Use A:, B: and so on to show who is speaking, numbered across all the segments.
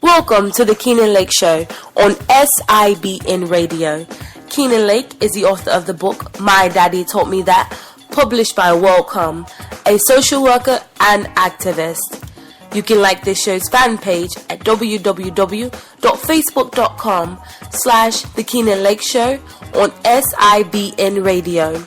A: Welcome to the Keynon Lake Show on SIBN Radio. Keynon Lake is the author of the book My Daddy Taught Me That, published by Welcome, a social worker and activist. You can like this show's fan page at www.facebook.com/The Keynon Lake Show on SIBN Radio.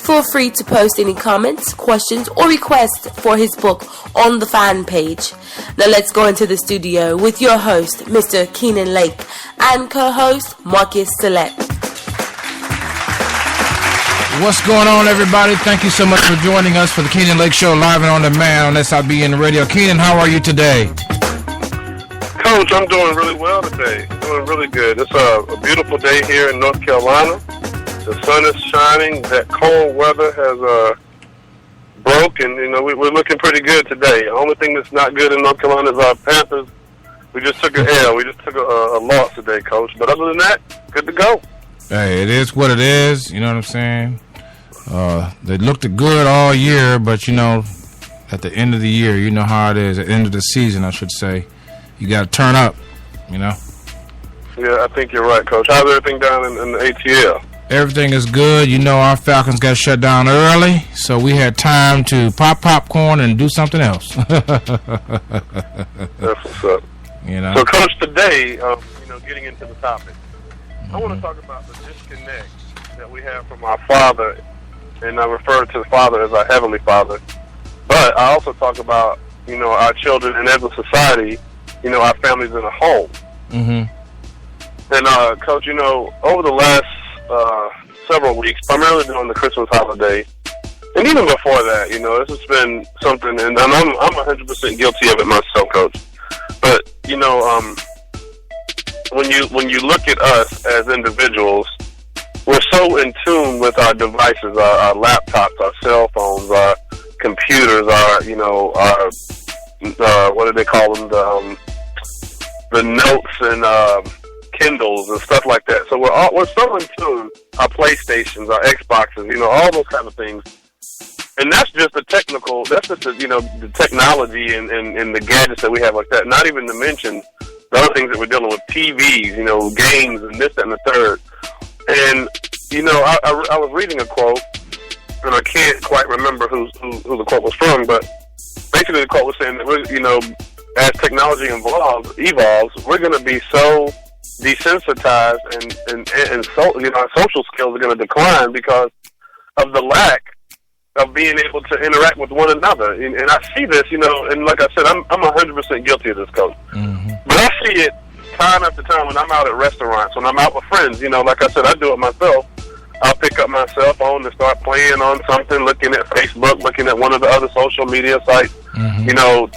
A: Feel free to post any comments, questions, or requests for his book on the fan page. Now let's go into the studio with your host, Mr. Keynon Lake, and co-host, Marcus Select.
B: What's going on, everybody? Thank you so much for joining us for the Keynon Lake Show live and on demand on SIBN Radio. Keynon, how are you today?
C: Coach, I'm doing really well today. Doing really good. It's a beautiful day here in North Carolina. The sun is shining. That cold weather has broke, and we're looking pretty good today. The only thing that's not good in North Carolina is our Panthers. We just took an L. We just took a loss today, Coach. But other than that, good to go.
B: Hey, it is what it is. You know what I'm saying? They looked good all year, but at the end of the year, you know how it is. At the end of the season, I should say, you got to turn up.
C: Yeah, I think you're right, Coach. How's everything down in the ATL?
B: Everything is good. Our Falcons got shut down early, so we had time to pop popcorn and do something else.
C: That's what's up. So, Coach, today, getting into the topic, I want to talk about the disconnect that we have from our Father, and I refer to the Father as our Heavenly Father. But I also talk about, our children, and as a society, our families in a whole. Mm-hmm. And, Coach, over the last several weeks, primarily during the Christmas holiday, and even before that, this has been something, and I'm 100% guilty of it myself, Coach. But when you look at us as individuals, we're so in tune with our devices, our laptops, our cell phones, our computers, our what do they call them, the notes and Kindles and stuff like that. So we're so in tune. Our PlayStations, our Xboxes, all those kind of things. And that's just the technical. That's just the technology and the gadgets that we have like that. Not even to mention the other things that we're dealing with, TVs, games and this, that, and the third. And I was reading a quote, and I can't quite remember who the quote was from, but basically the quote was saying that as technology evolves, we're going to be so desensitized, and so our social skills are going to decline because of the lack of being able to interact with one another. And I see this, and like I said, I'm 100% guilty of this, Coach. Mm-hmm. But I see it time after time when I'm out at restaurants, when I'm out with friends. Like I said, I do it myself. I'll pick up my cell phone and start playing on something, looking at Facebook, looking at one of the other social media sites, mm-hmm.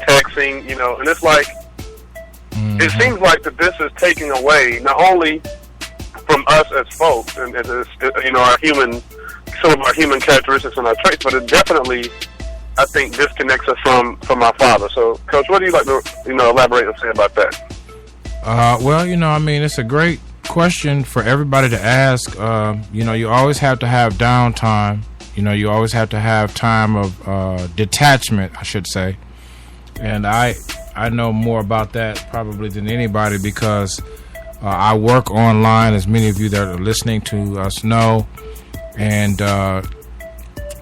C: Texting, and it's like, mm-hmm. It seems like that this is taking away not only from us as folks and as our human, some of our human characteristics and our traits, but it definitely, I think, disconnects us from our Father. So, Coach, what do you like to elaborate and say about that?
B: Well, it's a great question for everybody to ask. You always have to have downtime. You always have to have time of detachment, I should say. And I know more about that probably than anybody because I work online, as many of you that are listening to us know. And I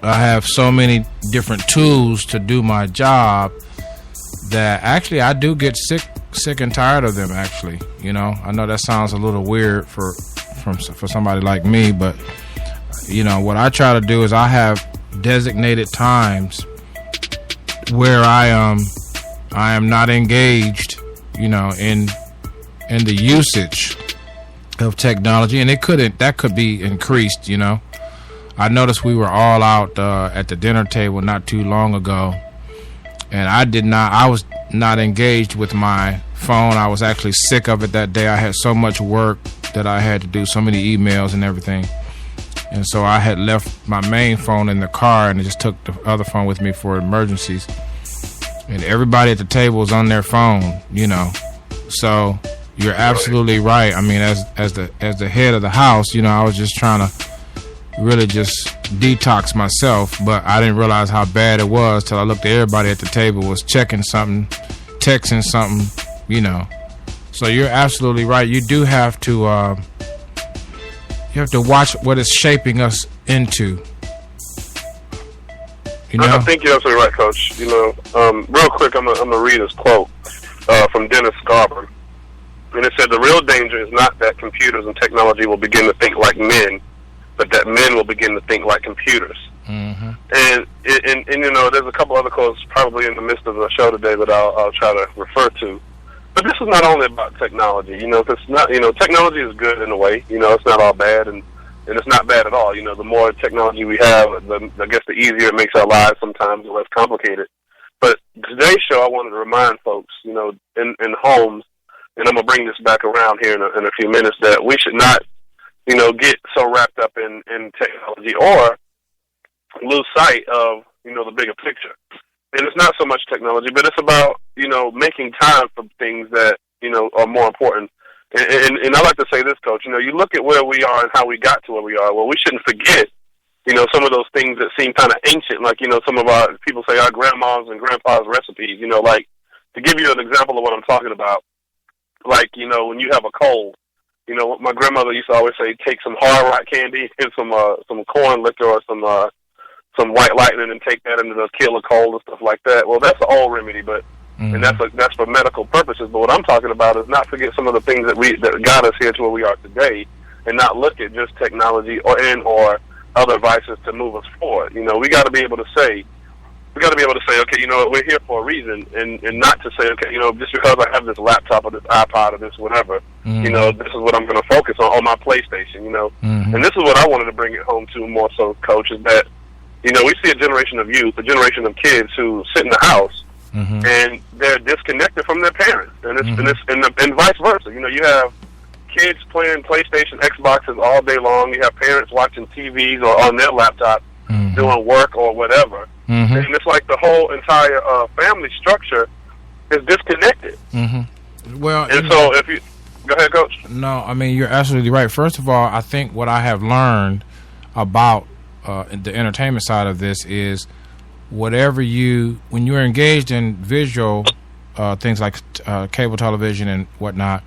B: have so many different tools to do my job that actually I do get sick and tired of them, actually. I know that sounds a little weird for somebody like me, but what I try to do is I have designated times where I am not engaged, in the usage of technology, and that could be increased. I noticed we were all out at the dinner table not too long ago, and I was not engaged with my phone. I was actually sick of it that day. I had so much work that I had to do, so many emails and everything. And so I had left my main phone in the car and I just took the other phone with me for emergencies. And everybody at the table was on their phone, So you're absolutely right. I mean, as the head of the house, I was just trying to really just detox myself, but I didn't realize how bad it was till I looked at everybody at the table was checking something, texting something, you know. So you're absolutely right. You do have to watch what it's shaping us into. You know?
C: I think you're absolutely right, Coach. You know, real quick, I'm gonna read this quote from Dennis Garber, and it said, "The real danger is not that computers and technology will begin to think like men, but that men will begin to think like computers."
B: Mm-hmm.
C: And you know, there's a couple other quotes probably in the midst of the show today that I'll try to refer to. But this is not only about technology, you know, because not, you know, technology is good in a way. You know, it's not all bad, and it's not bad at all. You know, the more technology we have, I guess the easier it makes our lives sometimes, the less complicated. But today's show, I wanted to remind folks, you know, in homes, and I'm gonna bring this back around here in a few minutes, that we should not, you know, get so wrapped up in technology or lose sight of, you know, the bigger picture. And it's not so much technology, but it's about, you know, making time for things that, you know, are more important. And I like to say this, Coach, you know, you look at where we are and how we got to where we are. Well, we shouldn't forget, you know, some of those things that seem kind of ancient, like, you know, some of our, people say our grandmas and grandpa's recipes, you know, like, to give you an example of what I'm talking about, like, you know, when you have a cold, you know, my grandmother used to always say, take some Hard Rock candy and some corn liquor or some White Lightning and take that into the kill a cold and stuff like that. Well, that's an old remedy, but and that's for medical purposes. But what I'm talking about is not forget some of the things that got us here to where we are today, and not look at just technology or other vices to move us forward. You know, we got to be able to say, okay, you know what, we're here for a reason, and not to say, okay, you know, just because I have this laptop or this iPod or this whatever, you know, this is what I'm going to focus on my PlayStation, you know. And this is what I wanted to bring it home to more so, Coach, is that, you know, we see a generation of youth, a generation of kids who sit in the house and they're disconnected from their parents, and vice versa. You know, you have kids playing PlayStation, Xboxes all day long. You have parents watching TVs or on their laptop doing work or whatever. And it's like the whole entire family structure is disconnected.
B: Well,
C: and so if you go ahead, Coach.
B: No, I mean, you're absolutely right. First of all, I think what I have learned about the entertainment side of this is when you're engaged in visual things like cable television and whatnot,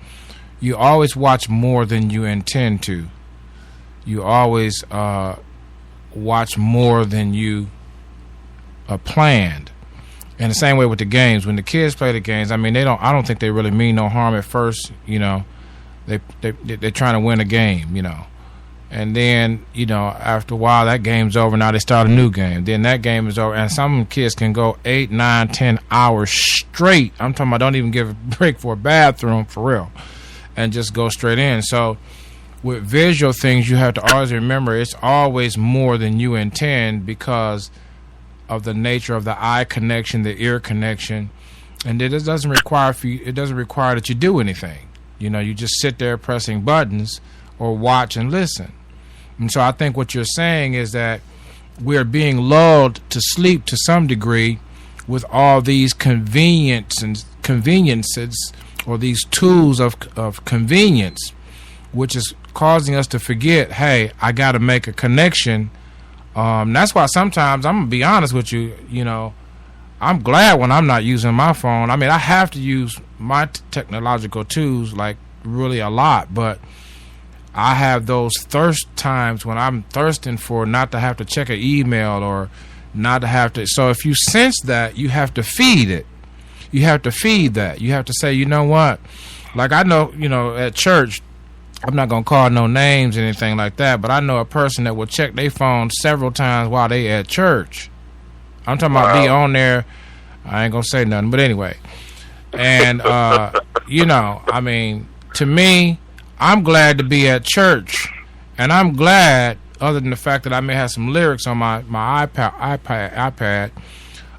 B: you always watch more than you intend to. You always watch more than you planned. And the same way with the games. When the kids play the games, I mean, I don't think they really mean no harm at first. You know, they're trying to win a game. You know. And then, you know, after a while, that game's over. Now they start a new game. Then that game is over. And some kids can go 8, 9, 10 hours straight. I'm talking about don't even give a break for a bathroom, for real. And just go straight in. So with visual things, you have to always remember it's always more than you intend because of the nature of the eye connection, the ear connection. And it doesn't require that you do anything. You know, you just sit there pressing buttons or watch and listen. And so I think what you're saying is that we're being lulled to sleep to some degree with all these conveniences or these tools of convenience, which is causing us to forget, hey, I got to make a connection. That's why sometimes, I'm going to be honest with you, you know, I'm glad when I'm not using my phone. I mean, I have to use my technological tools like really a lot, but I have those thirst times when I'm thirsting for not to have to check an email or not to have to. So if you sense that, you have to feed it. You have to feed that. You have to say, you know what? Like I know, you know, at church, I'm not going to call no names or anything like that, but I know a person that will check their phone several times while they at church. I'm talking about be on there. I ain't going to say nothing, but anyway. And, you know, I mean, to me, I'm glad to be at church, and I'm glad, other than the fact that I may have some lyrics on my iPad,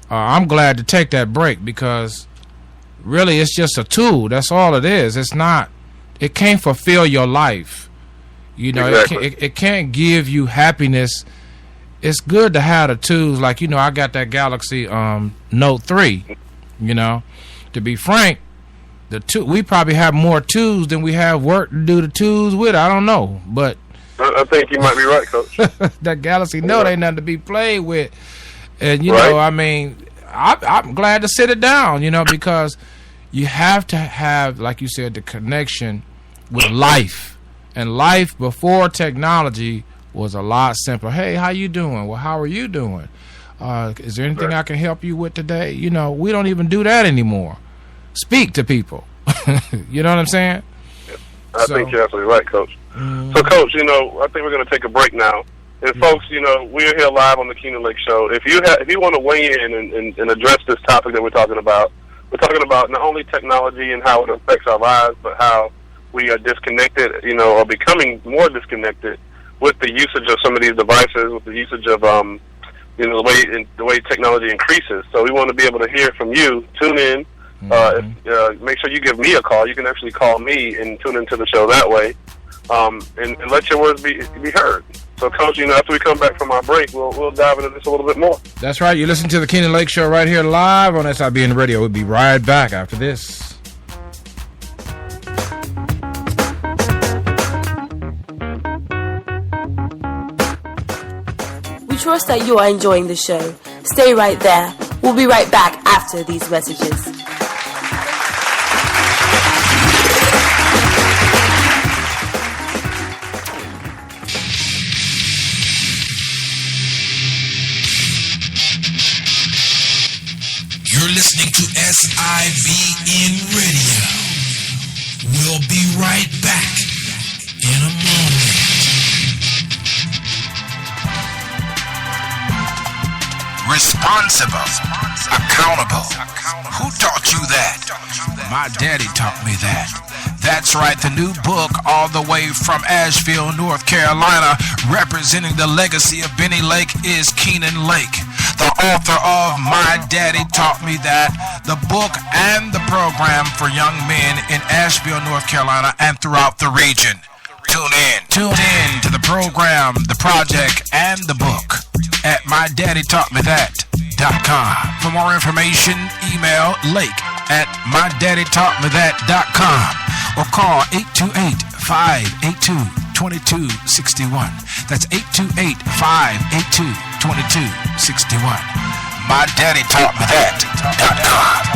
B: I'm glad to take that break because really it's just a tool. That's all it is. It's not. It can't fulfill your life. You know, exactly. It can't give you happiness. It's good to have the tools. Like, you know, I got that Galaxy Note 3, you know. To be frank, we probably have more tools than we have work to do the tools with. I don't know. But
C: I think you might be right, Coach.
B: That Galaxy Note ain't nothing to be played with. And, you know, I mean, I'm glad to sit it down, you know, because you have to have, like you said, the connection with life. And life before technology was a lot simpler. Hey, how you doing? Well, how are you doing? Is there anything I can help you with today? You know, we don't even do that anymore. Speak to people. You know what I'm saying?
C: I think you're absolutely right, Coach. So, Coach, you know, I think we're going to take a break now. And, folks, you know, we're here live on the Keynon Lake Show. If you want to weigh in and address this topic that we're talking about not only technology and how it affects our lives, but how we are disconnected, you know, or becoming more disconnected with the usage of some of these devices, with the usage of, you know, the way technology increases. So we want to be able to hear from you. Tune in. Make sure you give me a call. You can actually call me and tune into the show that way, and let your words be heard. So, Coach, you know, after we come back from our break, we'll dive into this a little bit more.
B: That's right. You listen to the Keynon Lake Show right here live on SIBN Radio. We'll be right back after this.
A: We trust that you are enjoying the show. Stay right there. We'll be right back after these messages.
D: You're listening to SIBN Radio. We'll be right back in a moment. Responsible, accountable. Who taught you that? My daddy taught me that. That's right, the new book all the way from Asheville, North Carolina, representing the legacy of Benny Lake is Keynon Lake. The author of My Daddy Taught Me That, the book and the program for young men in Asheville, North Carolina and throughout the region. Tune in to the program, the project, and the book at MyDaddyTaughtMeThat.com. For more information, email lake@MyDaddyTaughtMeThat.com or call 828-582-2261. That's 828-582-2261. MyDaddyTaughtMeThat.com.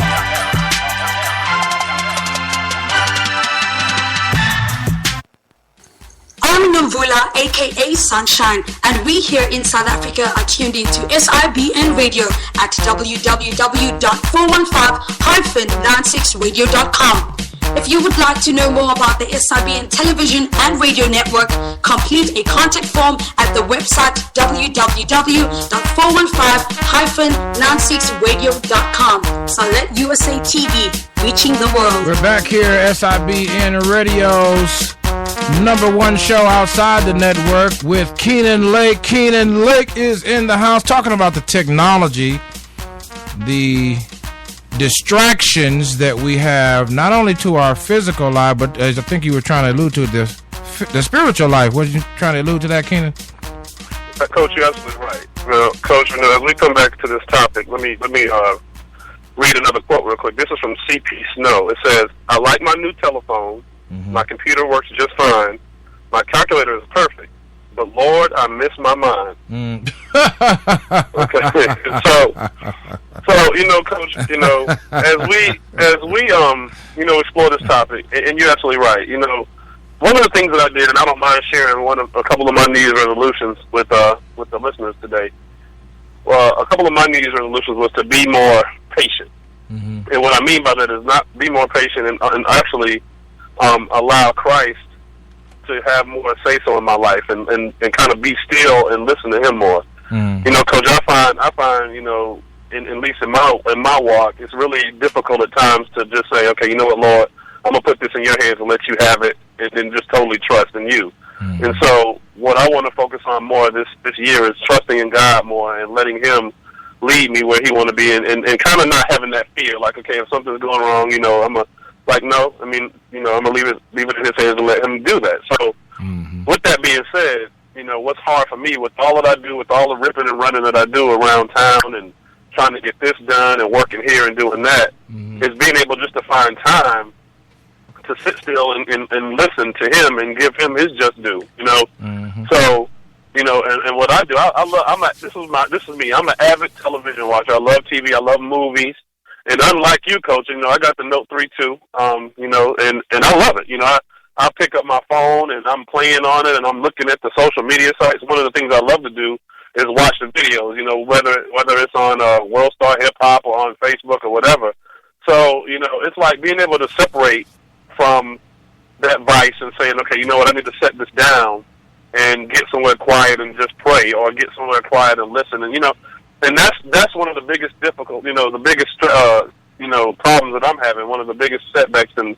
E: I'm Nomvula, aka Sunshine, and we here in South Africa are tuned into SIBN Radio at www.415-96radio.com. If you would like to know more about the SIBN television and radio network, complete a contact form at the website www.415-96radio.com. Salet USA TV, reaching the world.
B: We're back here, SIBN Radio's #1 show outside the network with Keynon Lake. Keynon Lake is in the house talking about the technology, the distractions that we have, not only to our physical life, but as I think you were trying to allude to, the spiritual life. Was you trying to allude to that, Keynon?
C: Coach, you're absolutely right. Well, Coach, you know, as we come back to this topic, let me read another quote real quick. This is from C.P. Snow. It says, "I like my new telephone. My computer works just fine. My calculator is perfect. But Lord, I miss my mind." Okay. So you know, Coach, you know, as we you know, explore this topic, and you're absolutely right. You know, one of the things that I did, and I don't mind sharing a couple of my New Year's resolutions with the listeners today. Well, a couple of my New Year's resolutions was to be more patient. And what I mean by that is not be more patient and actually allow Christ to have more say-so in my life and kind of be still and listen to him more. You know, Coach, I find, you know, at least in my walk, it's really difficult at times to just say, okay, you know what, Lord, I'm going to put this in your hands and let you have it and then just totally trust in you. And so what I want to focus on more this year is trusting in God more and letting him lead me where he want to be and kind of not having that fear, like, okay, if something's going wrong, you know, no, I mean, you know, I'm going to leave it in his hands and let him do that. So with that being said, you know, what's hard for me with all that I do, with all the ripping and running that I do around town and trying to get this done and working here and doing that, is being able just to find time to sit still and listen to him and give him his just due.
B: Mm-hmm.
C: So, and what I do, this is me. I'm an avid television watcher. I love TV. I love movies. And unlike you, Coach, I got the Note 3 too. And I love it. I pick up my phone and I'm playing on it and I'm looking at the social media sites. One of the things I love to do is watch the videos. Whether it's on World Star Hip Hop or on Facebook or whatever. So it's like being able to separate from that vice and saying, okay, you know what, I need to set this down and get somewhere quiet and just pray, or get somewhere quiet and listen. And and that's one of the biggest the biggest problems that I'm having. One of the biggest setbacks and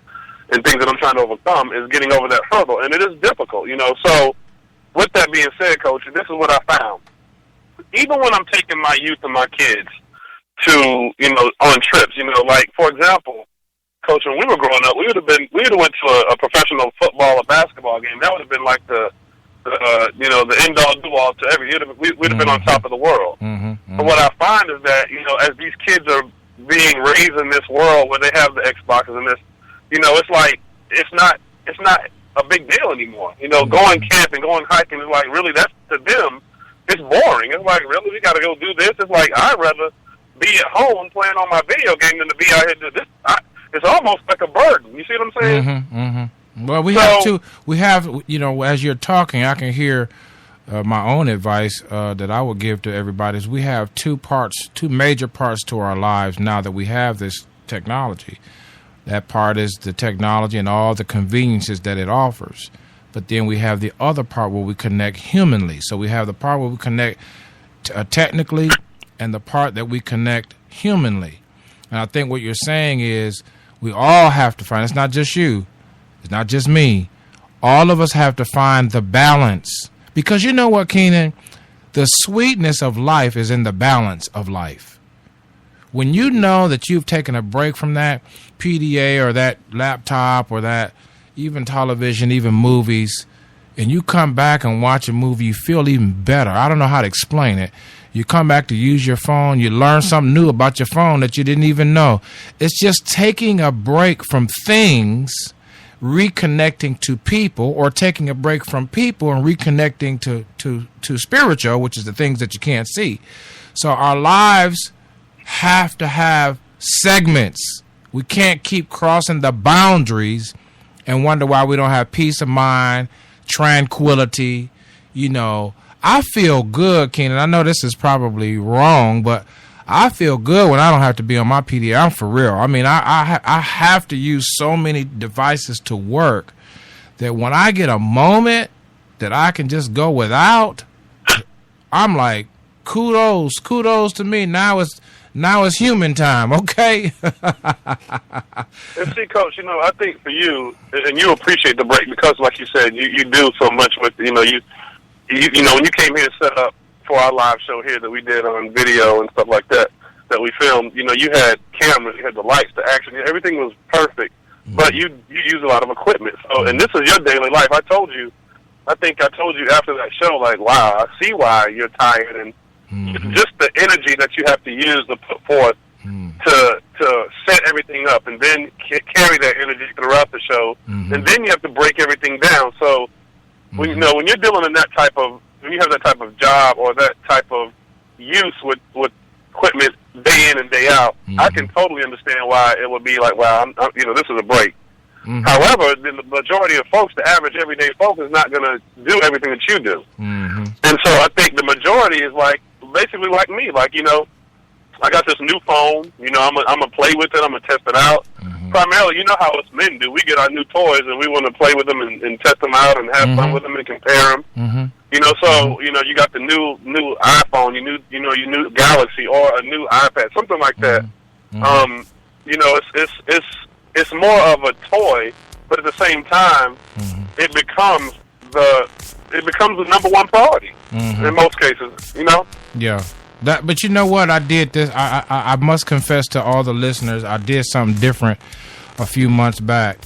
C: things that I'm trying to overcome is getting over that hurdle, and it is difficult. So with that being said, Coach, this is what I found. Even when I'm taking my youth and my kids to on trips, like for example, Coach, when we were growing up, we would have went to a professional football or basketball game. That would have been like the end all do all to every. We'd have been on top of the world.
B: Mm-hmm. Mm-hmm.
C: But what I find is that as these kids are being raised in this world where they have the Xboxes and this, it's like it's not a big deal anymore. Going camping, going hiking is like, really, that's to them, it's boring. It's like, really, we got to go do this. It's like, I'd rather be at home playing on my video game than to be out here doing this. It's almost like a burden. You see what I'm saying?
B: Mm-hmm, mm-hmm. Well, we have, as you're talking, I can hear my own advice that I would give to everybody is we have two major parts to our lives now that we have this technology. That part is the technology and all the conveniences that it offers. But then we have the other part where we connect humanly. So we have the part where we connect technically and the part that we connect humanly. And I think what you're saying is we all have to find, it's not just you, it's not just me, all of us have to find the balance. Because you know what, Keynon? The sweetness of life is in the balance of life. When you know that you've taken a break from that PDA or that laptop or that even television, even movies, and you come back and watch a movie, you feel even better. I don't know how to explain it. You come back to use your phone, you learn something new about your phone that you didn't even know. It's just taking a break from things, reconnecting to people, or taking a break from people and reconnecting to spiritual, which is the things that you can't see. So our lives have to have segments. We can't keep crossing the boundaries and wonder why we don't have peace of mind, tranquility. I feel good, Keynon. I know this is probably wrong, but I feel good when I don't have to be on my PDA. I'm for real. I mean, I have to use so many devices to work that when I get a moment that I can just go without, I'm like, kudos to me. Now it's human time, okay?
C: And see, Coach, I think for you, and you appreciate the break because, like you said, you do so much with, when you came here to set up for our live show here that we did on video and stuff like that we filmed, you had cameras, you had the lights, the action, everything was perfect, but you use a lot of equipment. So, and this is your daily life. I think I told you after that show, like, wow, I see why you're tired, and it's just the energy that you have to use to put forth to set everything up, and then carry that energy throughout the show, and then you have to break everything down. So, when you're dealing in when you have that type of job or that type of use with equipment day in and day out, I can totally understand why it would be like, wow, this is a break. However, the majority of folks, the average everyday folk, is not going to do everything that you do. And so I think the majority is basically like me. I got this new phone. I'm gonna play with it. I'm gonna test it out. Primarily, how us men do. We get our new toys and we want to play with them and test them out and have fun with them and compare them. So you got the new iPhone, your new Galaxy or a new iPad, something like that. It's more of a toy, but at the same time, it becomes the number one priority in most cases.
B: Yeah. But you know what? I did this. I must confess to all the listeners, I did something different a few months back.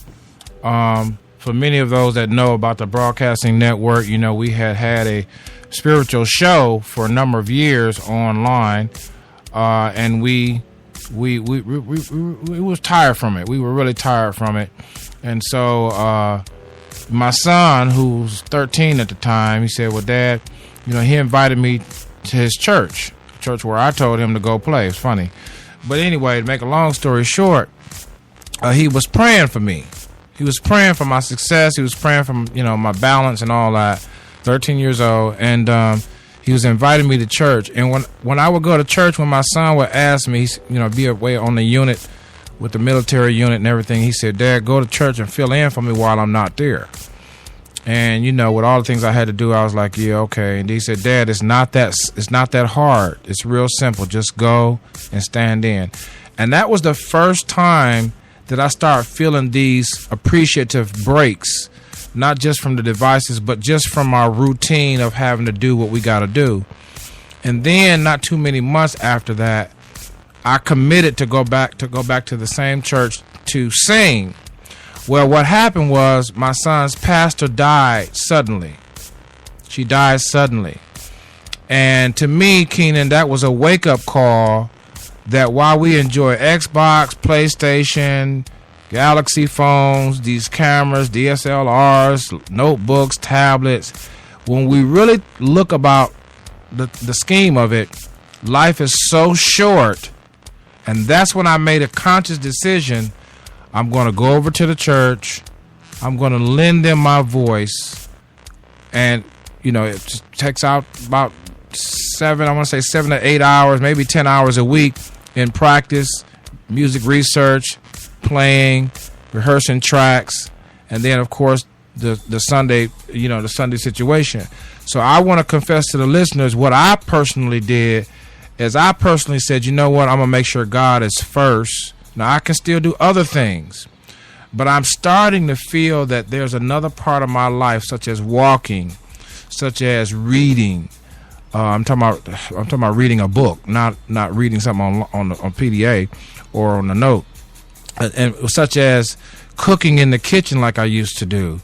B: For many of those that know about the Broadcasting Network, we had a spiritual show for a number of years online, and we was tired from it. We were really tired from it, And so my son, who was 13 at the time, he said, well, Dad, he invited me to his church where I told him to go play. It's funny. But anyway, to make a long story short, he was praying for me. He was praying for my success. He was praying for, my balance and all that. 13 years old. And he was inviting me to church. And when I would go to church, when my son would ask me, be away on the unit with the military unit and everything, he said, Dad, go to church and fill in for me while I'm not there. And, with all the things I had to do, I was like, yeah, okay. And he said, Dad, it's not that hard. It's real simple. Just go and stand in. And that was the first time that I started feeling these appreciative breaks, not just from the devices, but just from our routine of having to do what we got to do. And then not too many months after that, I committed to go back to the same church to sing. Well, what happened was my son's pastor died suddenly. She died suddenly. And to me, Keynon, that was a wake-up call that while we enjoy Xbox, PlayStation, Galaxy phones, these cameras, DSLRs, notebooks, tablets, when we really look about the scheme of it, life is so short. And that's when I made a conscious decision. I'm going to go over to the church. I'm going to lend them my voice. And, it just takes out about 7 to 8 hours, maybe 10 hours a week in practice, music research, playing, rehearsing tracks, and then, of course, the Sunday, the Sunday situation. So I want to confess to the listeners what I personally did is I personally said, you know what, I'm going to make sure God is first. Now, I can still do other things, but I'm starting to feel that there's another part of my life, such as walking, such as reading. I'm talking about reading a book, not reading something on PDA or on a note, and such as cooking in the kitchen like I used to do,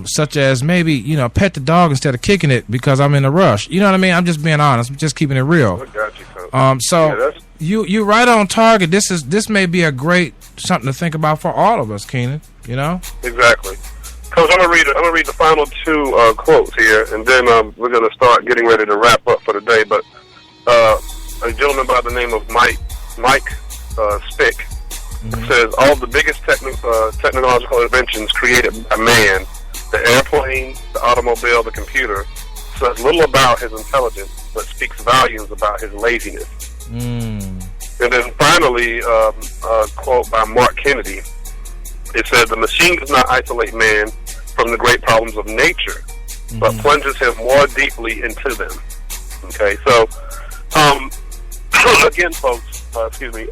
B: such as maybe pet the dog instead of kicking it because I'm in a rush. You know what I mean? I'm just being honest. I'm just keeping it real.
C: I got you, Coach.
B: So you right on target. This may be a great something to think about for all of us, Keynon.
C: Exactly. Coach, I'm gonna read the final 2 quotes here, and then we're gonna start getting ready to wrap up for the day. But a gentleman by the name of Mike Spick says all the biggest technological inventions created by man, the airplane, the automobile, the computer, says little about his intelligence, but speaks volumes about his laziness. And then finally, a quote by Mark Kennedy. It says, the machine does not isolate man from the great problems of nature, but plunges him more deeply into them. Okay, so, again, folks, excuse me,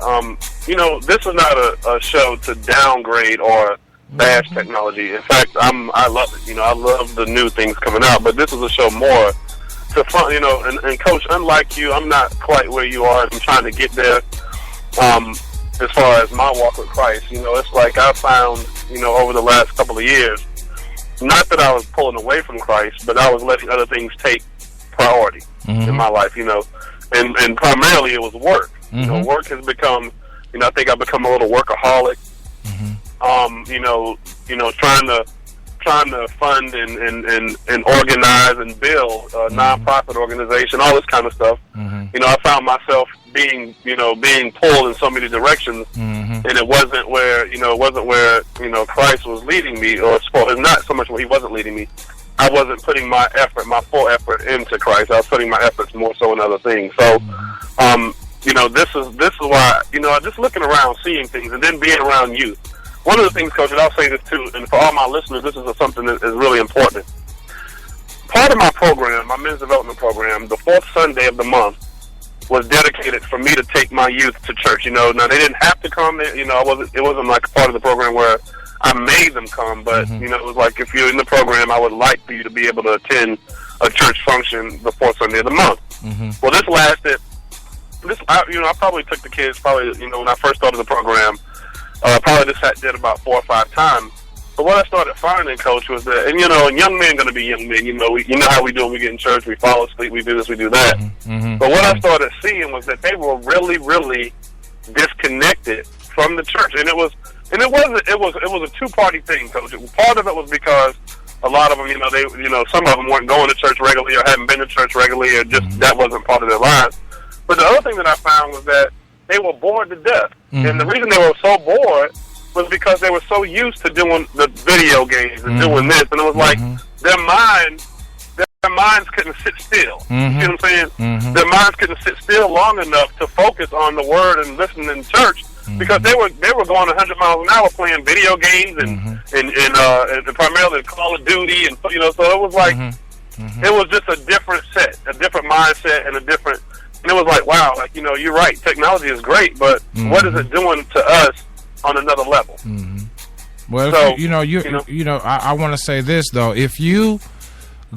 C: this is not a show to downgrade or bash technology. In fact, I love it. I love the new things coming out, but this is a show more to fun, and Coach, unlike you, I'm not quite where you are. I'm trying to get there. As far as my walk with Christ, it's like I found, over the last couple of years, not that I was pulling away from Christ, but I was letting other things take priority in my life, and primarily it was work. Work has become, I think I've become a little workaholic. Trying to fund and organize and build a nonprofit organization, all this kind of stuff. I found myself being pulled in so many directions, and it wasn't where Christ was leading me, or not so much where He wasn't leading me. I wasn't putting my full effort into Christ. I was putting my efforts more so in other things. So, this is why, just looking around, seeing things, and then being around youth. One of the things, Coach, and I'll say this too, and for all my listeners, this is something that is really important. Part of my program, my men's development program, the 4th Sunday of the month, was dedicated for me to take my youth to church. Now they didn't have to come. It wasn't like a part of the program where I made them come, but it was like, if you're in the program, I would like for you to be able to attend a church function the 4th Sunday of the month. Well, this lasted. I probably took the kids when I first started the program. Probably just did about 4 or 5 times. But what I started finding, Coach, was that, and young men going to be young men. You know how we do when we get in church. We fall asleep. We do this. We do that. But what I started seeing was that they were really, really disconnected from the church, and it was And it was a two-party thing, Coach. Part of it was because a lot of them, some of them weren't going to church regularly or hadn't been to church regularly, or just that wasn't part of their lives. But the other thing that I found was that they were bored to death. And the reason they were so bored was because they were so used to doing the video games and doing this. And it was like their minds couldn't sit still. You see what I'm saying? Their minds couldn't sit still long enough to focus on the Word and listening in church, because they were going 100 miles an hour playing video games and primarily Call of Duty, and so it was like it was just a different set, a different mindset, and and it was like, wow, like, you're right, technology is great, but what is it doing to us on another level?
B: Well, so, I want to say this though: if you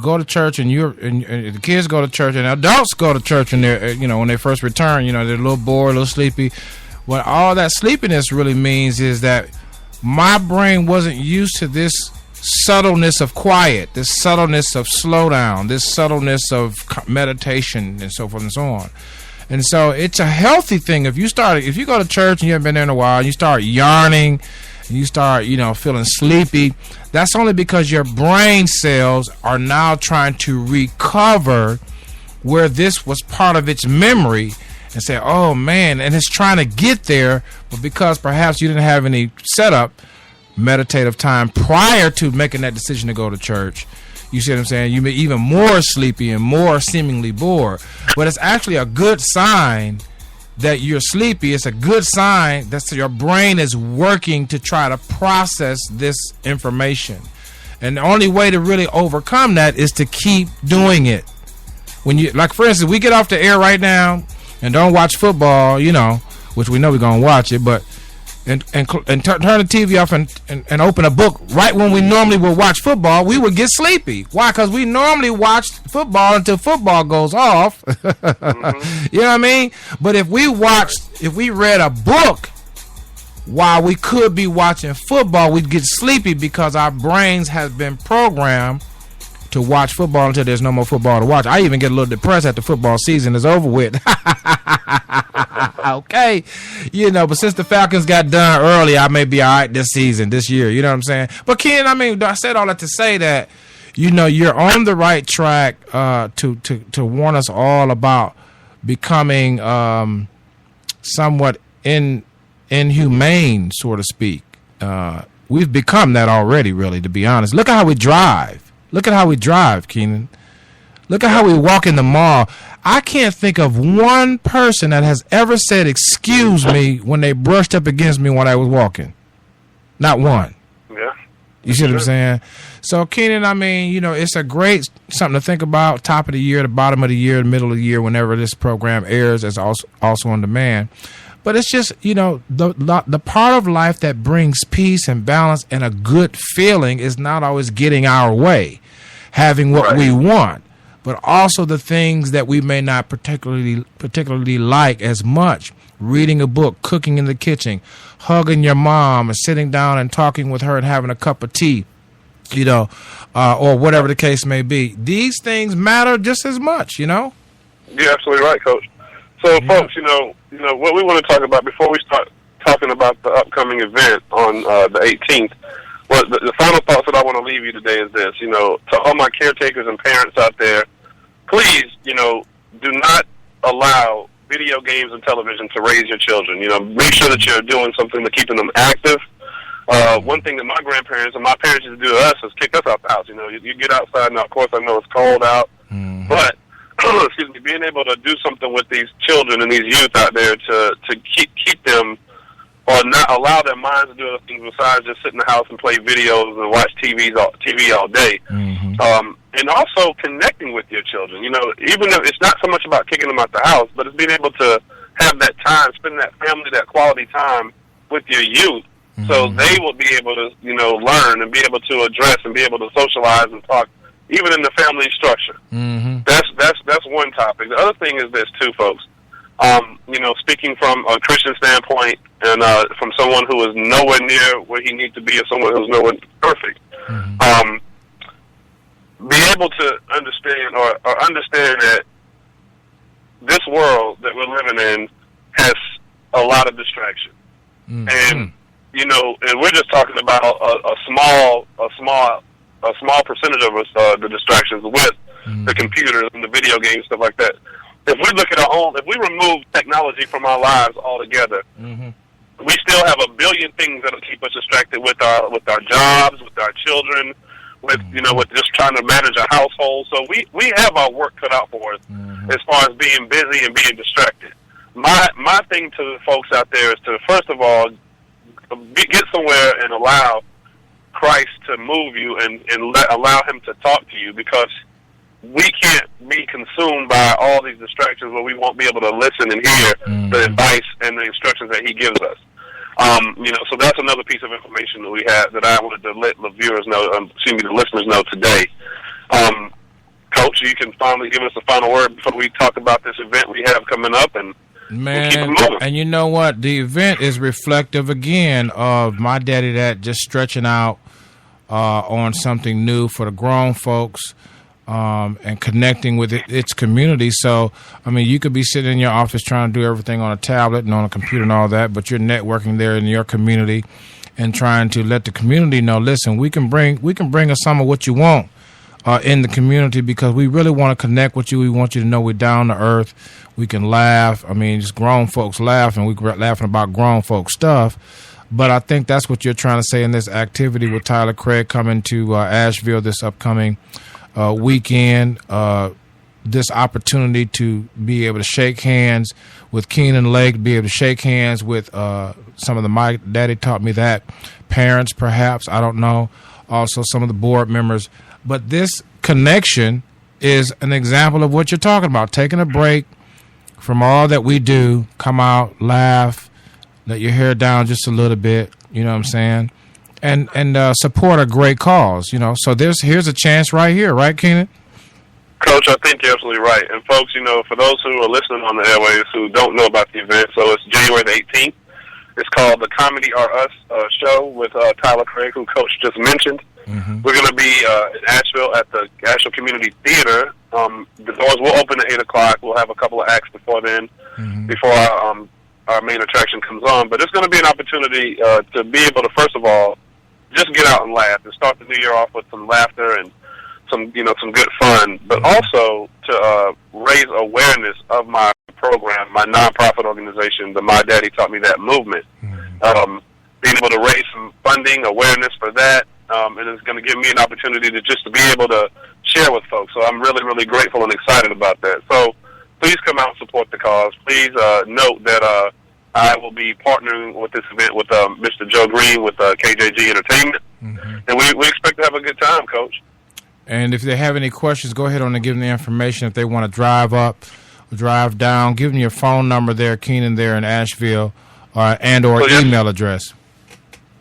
B: go to church and the kids go to church and adults go to church and they're, when they first return, they're a little bored, a little sleepy. What all that sleepiness really means is that my brain wasn't used to this subtleness of quiet, this subtleness of slowdown, this subtleness of meditation, and so forth and so on. And so it's a healthy thing. If you go to church and you haven't been there in a while, and you start yarning, and you start, feeling sleepy, that's only because your brain cells are now trying to recover where this was part of its memory, and say, oh man, and it's trying to get there, but because perhaps you didn't have any setup, meditative time prior to making that decision to go to church, you see what I'm saying? You may even more sleepy and more seemingly bored. But it's actually a good sign that you're sleepy. It's a good sign that your brain is working to try to process this information. And the only way to really overcome that is to keep doing it. When you, like for instance, we get off the air right now and don't watch football, which we know we're gonna watch it, but and turn the TV off and open a book right when we normally would watch football, we would get sleepy. Why? Because we normally watch football until football goes off. You know what I mean? But if we read a book while we could be watching football, we'd get sleepy because our brains has been programmed to watch football until there's no more football to watch. I even get a little depressed after football season is over with. Okay, but since the Falcons got done early, I may be all right this year. You know what I'm saying? But Ken, I said all that to say that you're on the right track to warn us all about becoming somewhat inhumane, so to speak. We've become that already, really, to be honest. Look at how we drive. Keynon. Look at how we walk in the mall. I can't think of one person that has ever said excuse me when they brushed up against me when I was walking. Not one.
C: Yeah.
B: You see what I'm saying? So, Keynon, it's a great something to think about. Top of the year, the bottom of the year, the middle of the year, whenever this program airs, as also on demand. But it's just, the part of life that brings peace and balance and a good feeling is not always getting our way, having what we want, but also the things that we may not particularly like as much. Reading a book, cooking in the kitchen, hugging your mom, and sitting down and talking with her and having a cup of tea, or whatever the case may be. These things matter just as much, You're
C: absolutely right, Coach. So, folks, what we want to talk about before we start talking about the upcoming event on the 18th, the final thoughts that I want to leave you today is this, to all my caretakers and parents out there, please, do not allow video games and television to raise your children. Make sure that you're doing something to keeping them active. One thing that my grandparents and my parents used to do to us is kick us out the house. You get outside, now, of course, I know it's cold out, but excuse me, being able to do something with these children and these youth out there to keep them, or not allow their minds to do other things besides just sit in the house and play videos and watch TV all day. And also connecting with your children. Even if it's not so much about kicking them out the house, but it's being able to have that time, spend that family, that quality time with your youth, so they will be able to, learn and be able to address and be able to socialize and talk, even in the family structure. That's one topic. The other thing is this too, folks. Speaking from a Christian standpoint and from someone who is nowhere near where he needs to be, or someone who's nowhere perfect, be able to understand or understand that this world that we're living in has a lot of distraction. And and we're just talking about a small percentage of us, the distractions with the computers and the video games, stuff like that. If we look at if we remove technology from our lives altogether, we still have a billion things that'll keep us distracted with our jobs, with our children, with with just trying to manage a household. So we have our work cut out for us as far as being busy and being distracted. My thing to the folks out there is to, first of all, get somewhere and allow Christ to move you and allow him to talk to you, because we can't be consumed by all these distractions where we won't be able to listen and hear the advice and the instructions that he gives us. So that's another piece of information that we have that I wanted to let the viewers know, the listeners know today. Coach, you can finally give us a final word before we talk about this event we have coming up, and
B: man,
C: we'll keep it moving.
B: And you know what? The event is reflective again of my daddy that just stretching out on something new for the grown folks. And connecting with its community. So, I mean, you could be sitting in your office trying to do everything on a tablet and on a computer and all that, but you're networking there in your community and trying to let the community know, listen, we can bring us some of what you want in the community, because we really want to connect with you. We want you to know we're down to earth. We can laugh. I mean, just grown folks laugh, and we're laughing about grown folks stuff. But I think that's what you're trying to say in this activity with Tyler Craig coming to Asheville this upcoming weekend, this opportunity to be able to shake hands with Keynon Lake, be able to shake hands with some of the My Daddy Taught Me That parents, perhaps, I don't know, also some of the board members. But this connection is an example of what you're talking about, taking a break from all that we do, come out, laugh, let your hair down just a little bit, you know what I'm saying? And support a great cause, So here's a chance right here, right, Keynon?
C: Coach, I think you're absolutely right. And folks, for those who are listening on the airwaves who don't know about the event, so it's January the 18th. It's called the Comedy Are Us show with Tyler Craig, who Coach just mentioned. We're going to be in Asheville at the Asheville Community Theater. The doors will open at 8 o'clock. We'll have a couple of acts before then, before our main attraction comes on. But it's going to be an opportunity to be able to, first of all, just get out and laugh and start the new year off with some laughter and some good fun, but also to raise awareness of my program, my nonprofit organization, the My Daddy Taught Me That movement. Being able to raise some funding, awareness for that, and it's going to give me an opportunity to be able to share with folks. So I'm really, really grateful and excited about that. So please come out and support the cause. Please note that I will be partnering with this event with Mr. Joe Green with KJG Entertainment, and we expect to have a good time, Coach.
B: And if they have any questions, go ahead on and give them the information. If they want to drive up, drive down, give them your phone number there, Keynon, there in Asheville, or email address.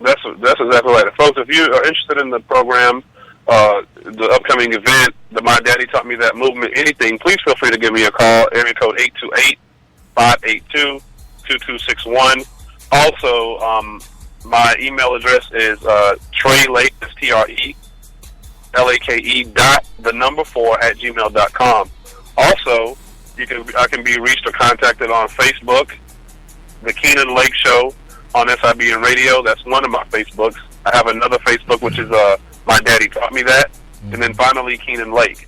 C: That's exactly right. Folks, if you are interested in the program, the upcoming event, the My Daddy Taught Me That movement, anything, please feel free to give me a call, area code 828-582-2261. Also, my email address is TreyLake, that's TRELAKE.4@gmail.com. Also, I can be reached or contacted on Facebook, the Keynon Lake Show on SIBN Radio. That's one of my Facebooks. I have another Facebook, which is My Daddy Taught Me That, and then finally Keynon Lake.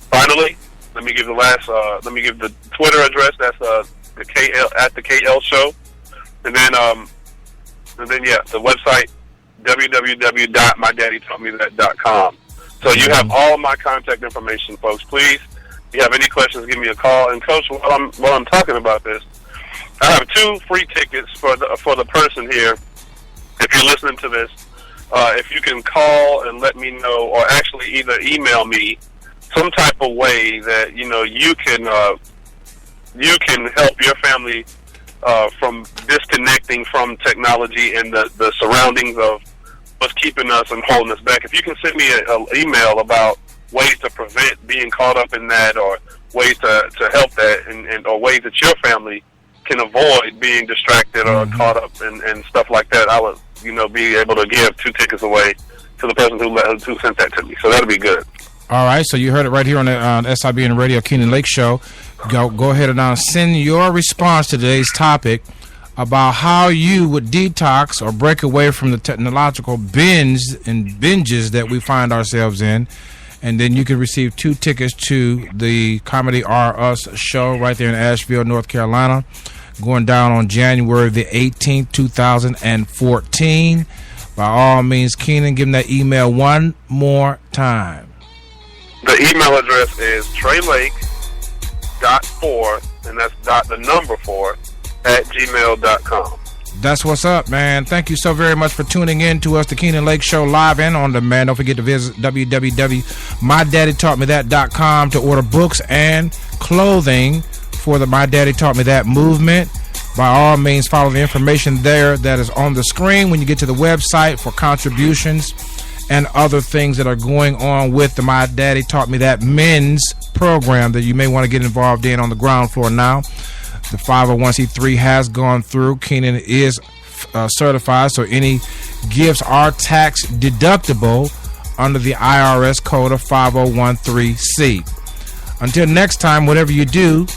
C: Finally, let me give the Twitter address. That's the KL Show, and then the website www.mydaddytaughtmethat.com. So you have all of my contact information, folks. Please, if you have any questions, give me a call. And Coach, while I'm talking about this, I have 2 free tickets for the person here. If you're listening to this, if you can call and let me know, or actually either email me some type of way that you can help your family from disconnecting from technology and the surroundings of what's keeping us and holding us back. If you can send me an email about ways to prevent being caught up in that, or ways to help that, and or ways that your family can avoid being distracted or caught up and stuff like that, I would be able to give 2 tickets away to the person who sent that to me. So that'll be good.
B: All right, so you heard it right here on the SIBN Radio Keynon Lake Show. Go ahead and send your response to today's topic about how you would detox or break away from the technological binges that we find ourselves in. And then you can receive 2 tickets to the Comedy R Us show right there in Asheville, North Carolina, going down on January the 18th, 2014. By all means, Keynon, give them that email one more time.
C: The email address is treylake.4, and that's the number 4, @gmail.com.
B: That's what's up, man. Thank you so very much for tuning in to us, the Keynon Lake Show, live and on demand. Don't forget to visit www.mydaddytaughtmethat.com to order books and clothing for the My Daddy Taught Me That movement. By all means, follow the information there that is on the screen when you get to the website for contributions and other things that are going on with the My Daddy Taught Me That men's program that you may want to get involved in on the ground floor now. The 501c3 has gone through. Keynon is certified, so any gifts are tax deductible under the IRS code of 5013C. Until next time, whatever you do,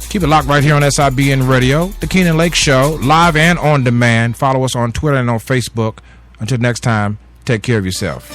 B: keep it locked right here on SIBN Radio, the Keynon Lake Show, live and on demand. Follow us on Twitter and on Facebook. Until next time, take care of yourself.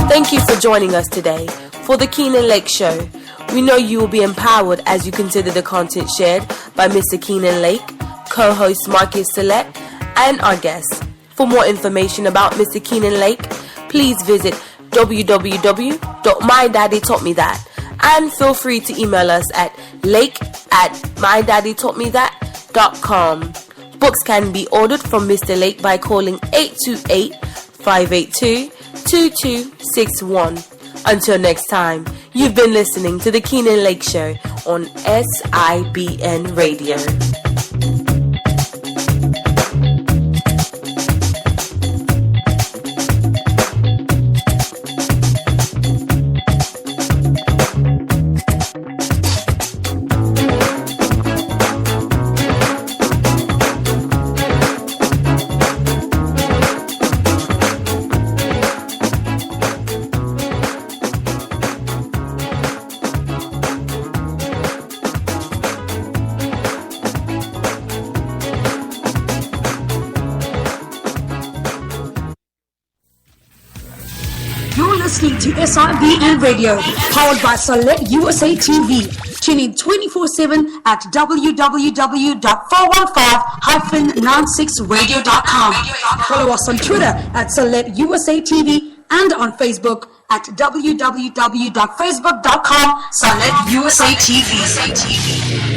A: Thank you for joining us today for the Keynon Lake Show. We know you will be empowered as you consider the content shared by Mr. Keynon Lake, co-host Marcus Select, and our guests. For more information about Mr. Keynon Lake, please visit www.mydaddytaughtmethat, and feel free to email us at lake@mydaddytaughtmethat.com. Books can be ordered from Mr. Lake by calling 828-582-2261. Until next time, you've been listening to the Keynon Lake Show on SIBN Radio.
E: Listening to SIBN Radio, powered by Select USA TV. Tune in 24/7 at www.415-96radio.com. Follow us on Twitter at Select USA TV and on Facebook at www.facebook.com/Select USA TV.